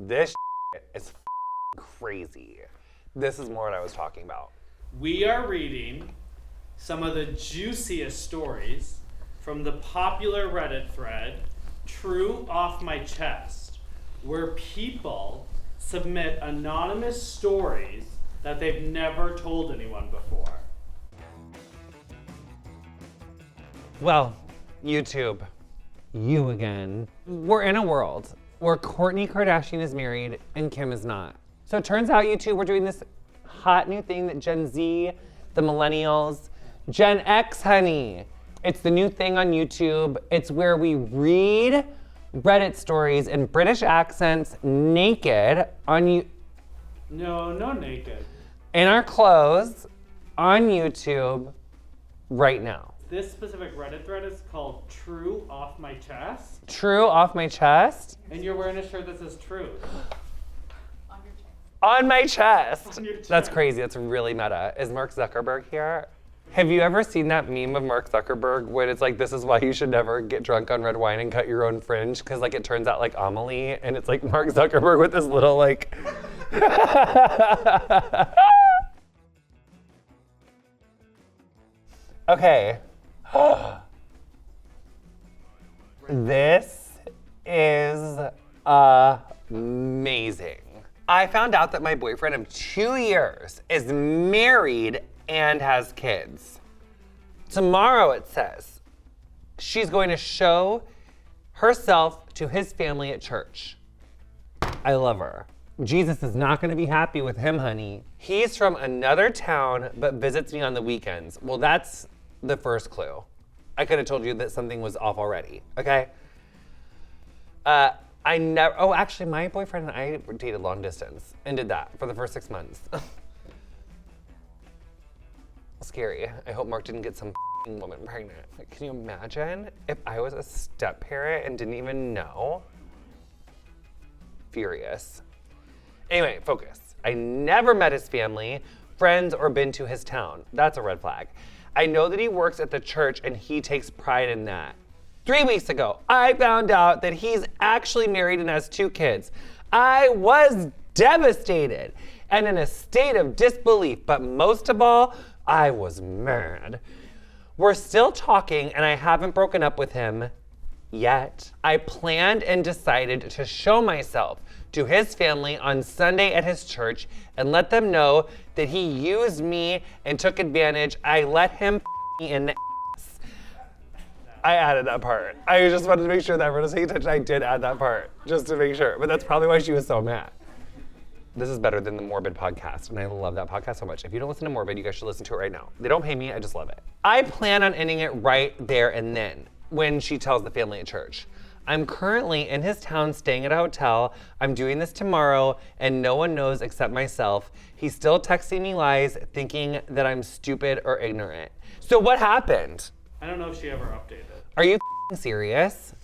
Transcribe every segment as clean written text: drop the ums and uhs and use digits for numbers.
This is crazy. This is more what I was talking about. We are reading some of the juiciest stories from the popular Reddit thread, True Off My Chest, where people submit anonymous stories that they've never told anyone before. Well, YouTube, you again. We're in a world where Kourtney Kardashian is married and Kim is not. So it turns out, YouTube, we're doing this hot new thing that Gen Z, the millennials, Gen X, honey. It's the new thing on YouTube. It's where we read Reddit stories in British accents naked on you. No naked. In our clothes on YouTube right now. This specific Reddit thread is called True Off My Chest. True Off My Chest. And you're wearing a shirt that says True. On my chest. On your chest. That's crazy. That's really meta. Is Mark Zuckerberg here? Have you ever seen that meme of Mark Zuckerberg when it's like, this is why you should never get drunk on red wine and cut your own fringe? Because like it turns out like Amelie, and it's like Mark Zuckerberg with this little like. Okay. This is amazing. I found out that my boyfriend of 2 years is married and has kids. Tomorrow, it says, she's going to show herself to his family at church. I love her. Jesus is not going to be happy with him, honey. He's from another town, but visits me on the weekends. Well, that's the first clue. I could have told you that something was off already, okay? Actually, my boyfriend and I dated long distance and did that for the first 6 months. Scary. I hope Mark didn't get some woman pregnant. Like, can you imagine if I was a step parent and didn't even know? Furious. Anyway, focus. I never met his family, friends, or been to his town. That's a red flag. I know that he works at the church and he takes pride in that. 3 weeks ago, I found out that he's actually married and has 2 kids. I was devastated and in a state of disbelief, but most of all, I was mad. We're still talking and I haven't broken up with him yet. I planned and decided to show myself to his family on Sunday at his church and let them know that he used me and took advantage. I let him me in the ass. I added that part. I just wanted to make sure that everyone was paying attention. I did add that part just to make sure, but that's probably why she was so mad. This is better than the Morbid podcast, and I love that podcast so much. If you don't listen to Morbid, you guys should listen to it right now. They don't pay me, I just love it. I plan on ending it right there and then when she tells the family at church. I'm currently in his town staying at a hotel. I'm doing this tomorrow and no one knows except myself. He's still texting me lies, thinking that I'm stupid or ignorant. So what happened? I don't know if she ever updated. Are you serious?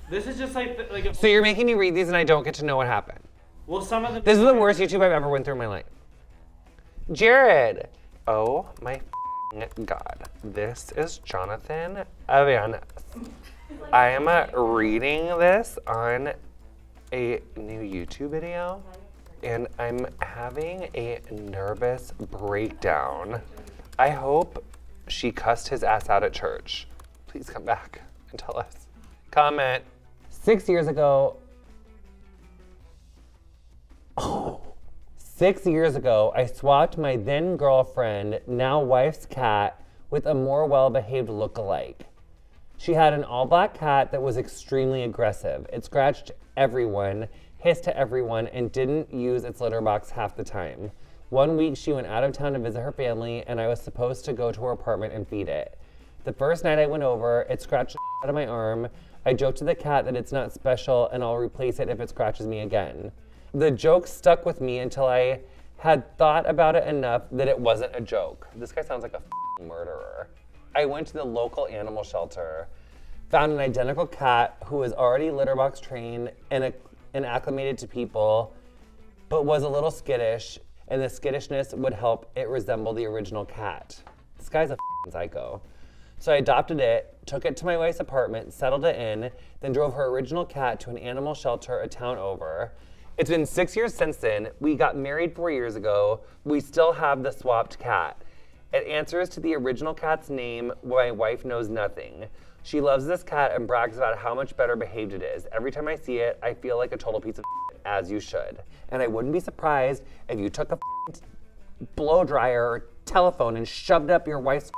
This is just like So you're making me read these and I don't get to know what happened. Well, some of them. This is the worst YouTube I've ever went through in my life. Jared. Oh my God. This is Jonathan Van Ness. I am reading this on a new YouTube video and I'm having a nervous breakdown. I hope she cussed his ass out at church. Please come back and tell us. Comment. 6 years ago, 6 years ago, I swapped my then girlfriend, now wife's cat with a more well-behaved look-alike. She had an all-black cat that was extremely aggressive. It scratched everyone, hissed to everyone, and didn't use its litter box half the time. 1 week, she went out of town to visit her family, and I was supposed to go to her apartment and feed it. The first night I went over, it scratched the out of my arm. I joked to the cat that it's not special, and I'll replace it if it scratches me again. The joke stuck with me until I had thought about it enough that it wasn't a joke. This guy sounds like a murderer. I went to the local animal shelter, found an identical cat who was already litter box trained and acclimated to people, but was a little skittish, and the skittishness would help it resemble the original cat. This guy's a psycho. So I adopted it, took it to my wife's apartment, settled it in, then drove her original cat to an animal shelter a town over. It's been 6 years since then. We got married 4 years ago. We still have the swapped cat. It answers to the original cat's name. My wife knows nothing. She loves this cat and brags about how much better behaved it is. Every time I see it, I feel like a total piece of shit, as you should. And I wouldn't be surprised if you took a blow dryer or telephone and shoved up your wife's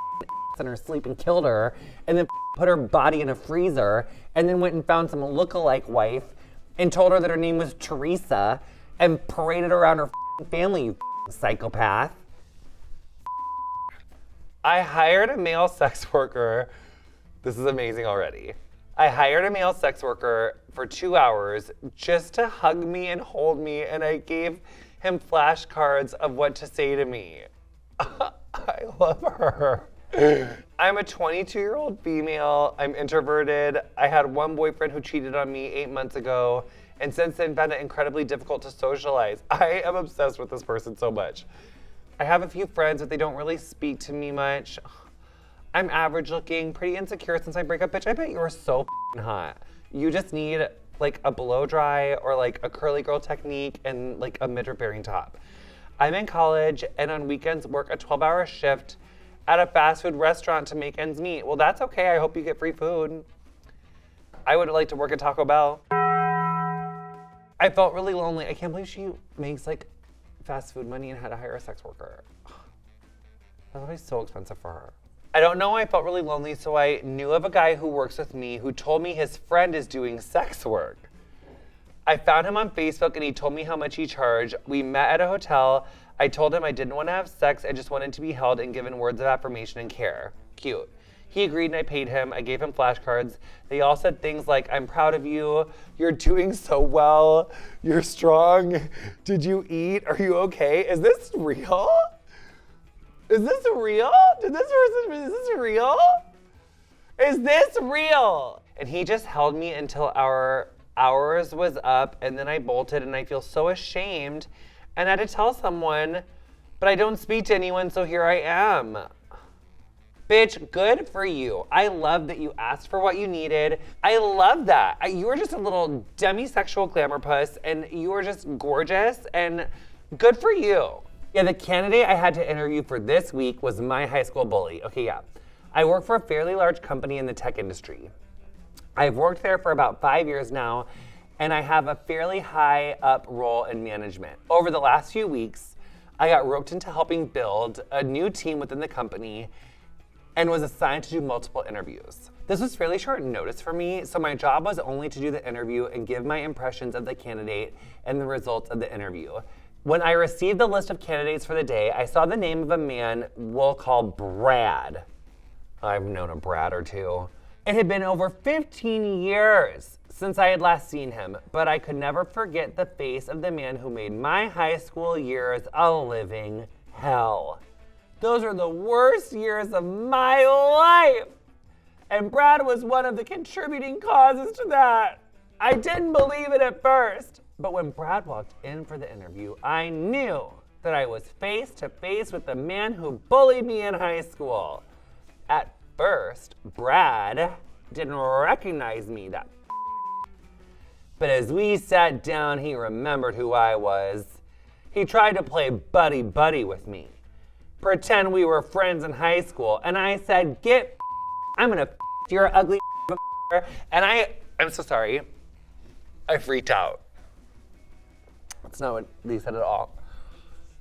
in her sleep and killed her, and then put her body in a freezer, and then went and found some lookalike wife and told her that her name was Teresa and paraded around her family, you psychopath. I hired a male sex worker. This is amazing already. I hired a male sex worker for 2 hours just to hug me and hold me, and I gave him flashcards of what to say to me. I love her. I'm a 22-year-old female. I'm introverted. I had one boyfriend who cheated on me 8 months ago, and since then found it incredibly difficult to socialize. I am obsessed with this person so much. I have a few friends, but they don't really speak to me much. I'm average looking, pretty insecure since my breakup. Bitch, I bet you're so hot. You just need like a blow dry or like a curly girl technique and like a midriff bearing top. I'm in college and on weekends work a 12-hour shift at a fast food restaurant to make ends meet. Well, that's okay. I hope you get free food. I would like to work at Taco Bell. I felt really lonely. I can't believe she makes like fast food money and had to hire a sex worker. That would be so expensive for her. I don't know why I felt really lonely, so I knew of a guy who works with me who told me his friend is doing sex work. I found him on Facebook and he told me how much he charged. We met at a hotel. I told him I didn't want to have sex, I just wanted to be held and given words of affirmation and care. Cute. He agreed and I paid him. I gave him flashcards. They all said things like, I'm proud of you. You're doing so well. You're strong. Did you eat? Are you okay? Is this real? Is this real? Is this real? Is this real? And he just held me until our hours was up, and then I bolted, and I feel so ashamed. And I had to tell someone, but I don't speak to anyone, so here I am. Bitch, good for you. I love that you asked for what you needed. I love that. You were just a little demisexual glamour puss, and you were just gorgeous, and good for you. Yeah, the candidate I had to interview for this week was my high school bully. Okay, yeah. I work for a fairly large company in the tech industry. I've worked there for about 5 years now, and I have a fairly high up role in management. Over the last few weeks, I got roped into helping build a new team within the company and was assigned to do multiple interviews. This was fairly short notice for me, so my job was only to do the interview and give my impressions of the candidate and the results of the interview. When I received the list of candidates for the day, I saw the name of a man we'll call Brad. I've known a Brad or two. It had been over 15 years since I had last seen him, but I could never forget the face of the man who made my high school years a living hell. Those are the worst years of my life. And Brad was one of the contributing causes to that. I didn't believe it at first, but when Brad walked in for the interview, I knew that I was face to face with the man who bullied me in high school. At first, Brad didn't recognize me, but as we sat down, he remembered who I was. He tried to play buddy-buddy with me, pretend we were friends in high school, and I said, I'm gonna you're ugly and I'm so sorry. I freaked out. That's not what they said at all.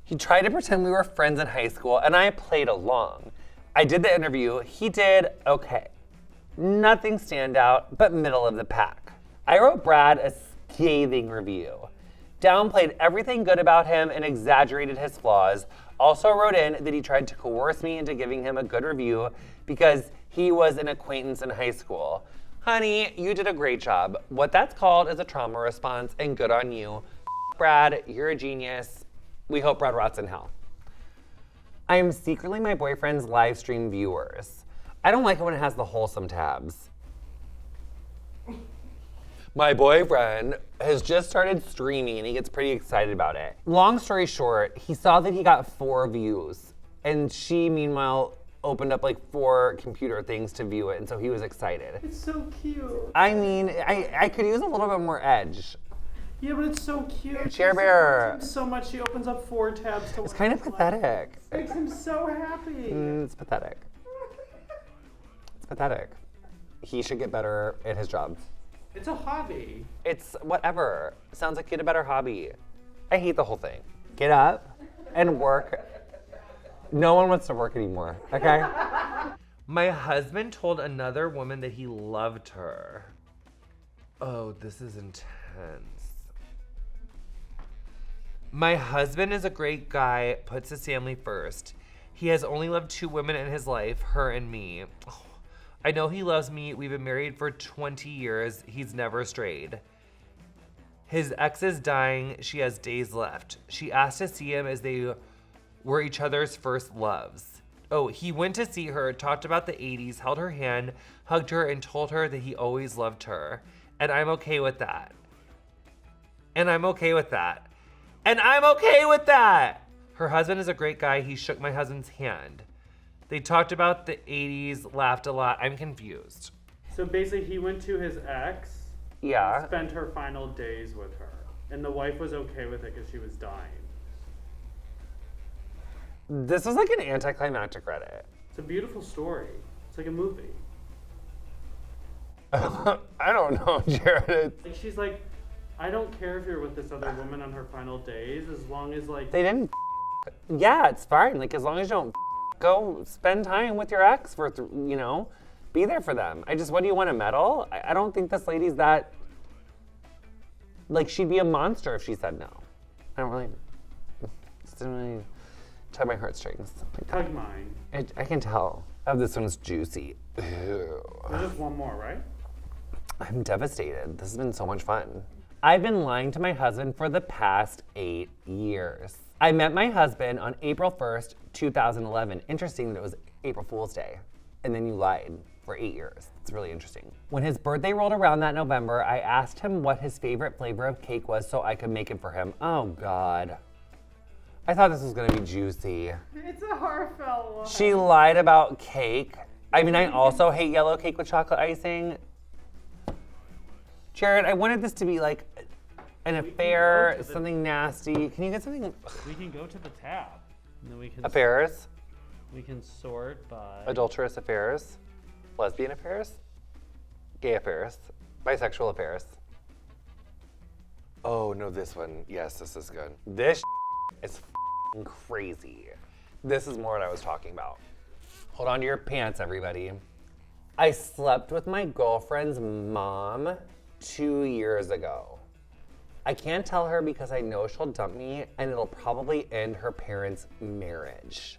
He tried to pretend we were friends in high school, and I played along. I did the interview. He did okay. Nothing standout, but middle of the pack. I wrote Brad a scathing review. Downplayed everything good about him and exaggerated his flaws. Also wrote in that he tried to coerce me into giving him a good review because he was an acquaintance in high school. Honey, you did a great job. What that's called is a trauma response, and good on you. Brad, you're a genius. We hope Brad rots in hell. I am secretly my boyfriend's live stream viewers. I don't like it when it has the wholesome tabs. My boyfriend has just started streaming and he gets pretty excited about it. Long story short, he saw that he got 4 views and she, meanwhile, opened up like 4 computer things to view it, and so he was excited. It's so cute. I mean, I could use a little bit more edge. Yeah, but it's so cute. Cheer Bear. She so much. She opens up 4 tabs to. It's kind of pathetic. Makes him so happy. It's pathetic. It's pathetic. He should get better at his job. It's a hobby. It's whatever. Sounds like you had a better hobby. I hate the whole thing. Get up and work. No one wants to work anymore, okay? My husband told another woman that he loved her. Oh, this is intense. My husband is a great guy, puts his family first. He has only loved 2 women in his life, her and me. Oh, I know he loves me. We've been married for 20 years. He's never strayed. His ex is dying. She has days left. She asked to see him as they were each other's first loves. Oh, he went to see her, talked about the 80s, held her hand, hugged her, and told her that he always loved her. And I'm okay with that. And I'm okay with that. And I'm okay with that. Her husband is a great guy. He shook my husband's hand. They talked about the 80s, laughed a lot. I'm confused. So basically, he went to his ex. Yeah. Spent her final days with her. And the wife was okay with it because she was dying. This was like an anticlimactic Reddit. It's a beautiful story. It's like a movie. I don't know, Jared. Like she's like, I don't care if you're with this other woman on her final days, as long as like They didn't. Yeah, it's fine. Like as long as you don't go spend time with your ex for, be there for them. What do you want, a medal? I don't think this lady's that. Like she'd be a monster if she said no. I don't really. Just didn't really tug my heartstrings. tug mine. I can tell. Oh, this one's juicy. Ew. There's just one more, right? I'm devastated. This has been so much fun. I've been lying to my husband for the past 8 years. I met my husband on April 1st, 2011. Interesting that it was April Fool's Day. And then you lied for 8 years. It's really interesting. When his birthday rolled around that November, I asked him what his favorite flavor of cake was so I could make it for him. Oh, God. I thought this was gonna be juicy. It's a heartfelt one. She lied about cake. I mean, I also hate yellow cake with chocolate icing. Jared, I wanted this to be like an affair, something nasty. Can you get something? We can go to the tab. And then we can Affairs? We can sort by Adulterous affairs? Lesbian affairs? Gay affairs? Bisexual affairs? Oh, no, this one. Yes, this is good. This is crazy. This is more what I was talking about. Hold on to your pants, everybody. I slept with my girlfriend's mom 2 years ago. I can't tell her because I know she'll dump me and it'll probably end her parents' marriage.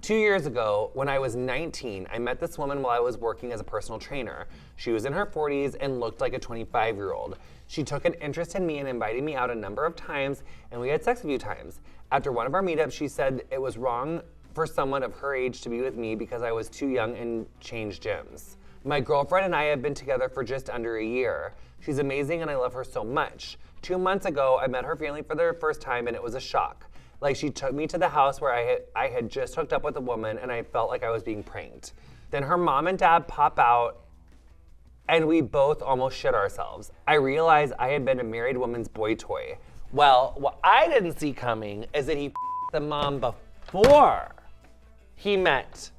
2 years ago, when I was 19, I met this woman while I was working as a personal trainer. She was in her 40s and looked like a 25-year-old. She took an interest in me and invited me out a number of times, and we had sex a few times. After one of our meetups, she said it was wrong for someone of her age to be with me because I was too young and changed gyms. My girlfriend and I have been together for just under a year. She's amazing and I love her so much. 2 months ago, I met her family for the first time and it was a shock. Like she took me to the house where I had just hooked up with a woman and I felt like I was being pranked. Then her mom and dad pop out and we both almost shit ourselves. I realized I had been a married woman's boy toy. Well, what I didn't see coming is that he the mom before he met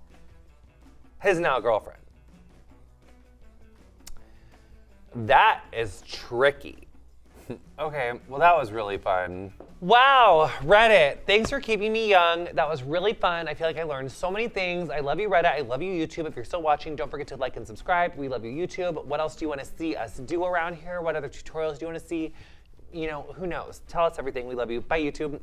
his now girlfriend. That is tricky. Okay, well that was really fun. Wow, Reddit, thanks for keeping me young. That was really fun. I feel like I learned so many things. I love you, Reddit. I love you, YouTube. If you're still watching, don't forget to like and subscribe. We love you, YouTube. What else do you want to see us do around here? What other tutorials do you want to see? Who knows? Tell us everything. We love you. Bye, YouTube.